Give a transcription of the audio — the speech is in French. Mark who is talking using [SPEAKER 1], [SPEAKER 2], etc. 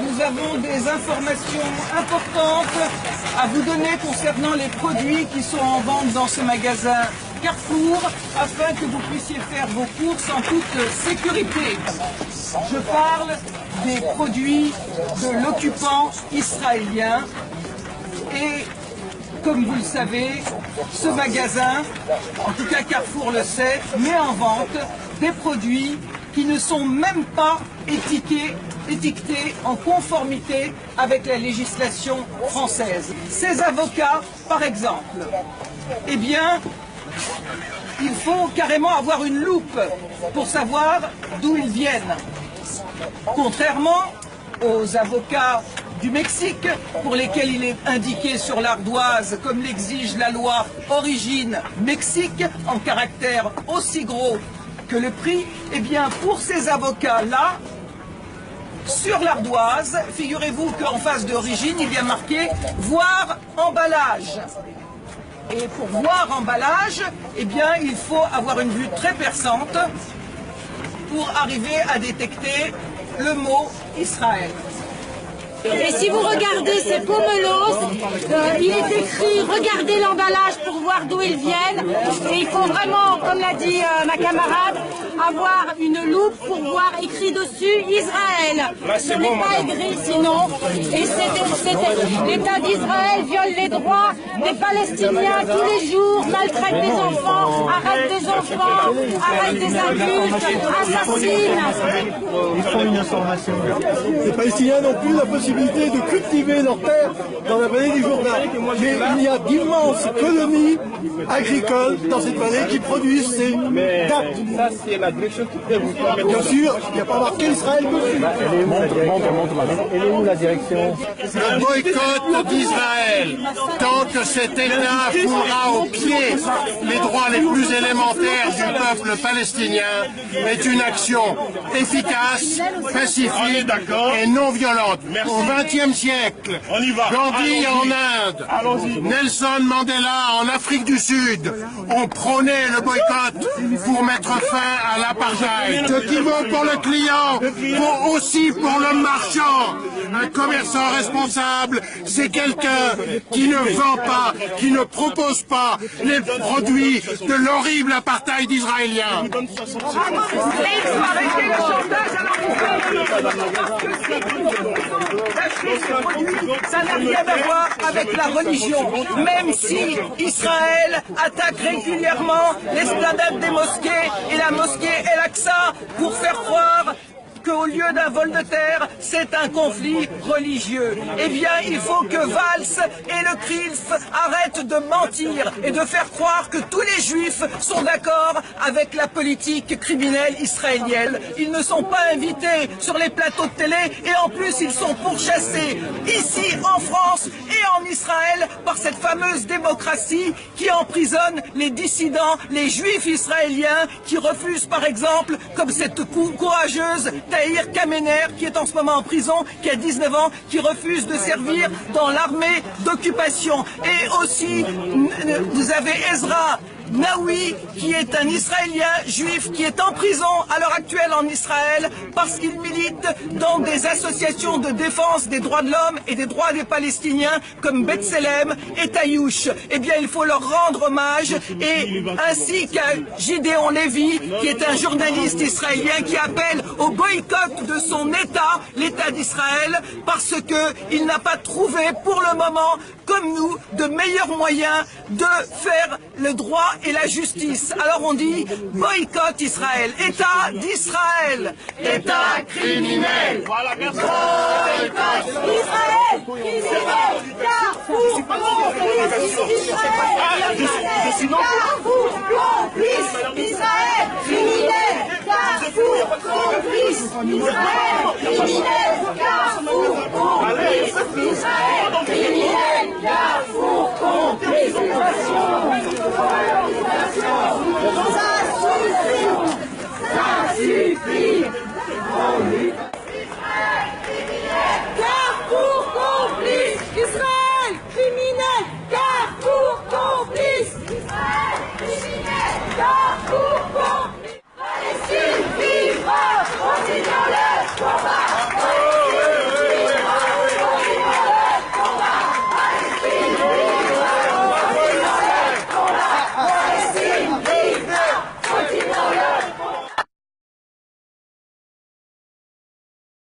[SPEAKER 1] nous avons des informations importantes à vous donner concernant les produits qui sont en vente dans ce magasin Carrefour, afin que vous puissiez faire vos courses en toute sécurité. Je parle des produits de l'occupant israélien et, comme vous le savez, ce magasin, en tout cas Carrefour le sait, met en vente des produits qui ne sont même pas étiquetés en conformité avec la législation française. Ces avocats, par exemple, eh bien, il faut carrément avoir une loupe pour savoir d'où ils viennent. Contrairement aux avocats du Mexique, pour lesquels il est indiqué sur l'ardoise, comme l'exige la loi Origine Mexique, en caractère aussi gros que le prix, eh bien pour ces avocats-là, sur l'ardoise, figurez-vous qu'en face d'Origine, il y a marqué « Voir emballage ». Et pour voir emballage, eh bien, il faut avoir une vue très perçante pour arriver à détecter le mot Israël.
[SPEAKER 2] Et si vous regardez ces pomelos, il est écrit « Regardez l'emballage pour voir d'où ils viennent ». Et il faut vraiment, comme l'a dit ma camarade, avoir une loupe pour voir écrit dessus « Israël ». Ce n'est pas écrit sinon. Et l'État d'Israël viole les droits des Palestiniens tous les jours, maltraite des enfants, arrête des enfants, arrête des adultes, assassine.
[SPEAKER 3] Ils font une information. Les Palestiniens n'ont plus la possibilité de cultiver leur terre dans la vallée du Jourdain. Mais il y a d'immenses colonies agricoles dans cette vallée qui produisent ces dattes.
[SPEAKER 4] Ça, c'est la direction qui peut vous permettre.
[SPEAKER 3] Bien sûr, il n'y a pas marqué Israël dessus.
[SPEAKER 4] Elle est où la direction?
[SPEAKER 5] Le boycott d'Israël, tant que cet État foulera au pied les droits les plus élémentaires du peuple palestinien, est une action efficace, pacifique et non violente. Au XXe siècle, Gandhi en Inde, Nelson Mandela en Afrique du Sud ont prôné le boycott pour mettre fin à l'apartheid. Ce qui vaut pour le client vaut aussi pour le marchand. Un commerçant responsable, c'est quelqu'un qui ne vend pas, qui ne propose pas les produits de l'horrible apartheid israélien.
[SPEAKER 1] Ça n'a rien à voir avec la religion, même si Israël attaque régulièrement l'esplanade des mosquées et la mosquée El-Aqsa pour faire croire qu'au lieu d'un vol de terre, c'est un conflit religieux. Eh bien, il faut que Valls et le CRIF arrêtent de mentir et de faire croire que tous les juifs sont d'accord avec la politique criminelle israélienne. Ils ne sont pas invités sur les plateaux de télé et en plus, ils sont pourchassés ici en France et en Israël par cette fameuse démocratie qui emprisonne les dissidents, les juifs israéliens qui refusent par exemple, comme cette courageuse Tahir Kamener, qui est en ce moment en prison, qui a 19 ans, qui refuse de servir dans l'armée d'occupation. Et aussi, vous avez Ezra Naoui, qui est un Israélien juif qui est en prison à l'heure actuelle en Israël parce qu'il milite dans des associations de défense des droits de l'homme et des droits des Palestiniens comme B'Tselem et Taïouch. Eh bien, il faut leur rendre hommage, et ainsi qu'à Gideon Lévy, qui est un journaliste israélien qui appelle au boycott de son État, l'État d'Israël, parce qu'il n'a pas trouvé pour le moment, comme nous, de meilleurs moyens de faire le droit et la justice. Alors on dit boycott Israël, État d'Israël, État criminel.
[SPEAKER 4] Voilà, merci.
[SPEAKER 2] Boycott Israël, criminel, Carrefour, complice Israël, criminel, Carrefour, complice Israël, criminel.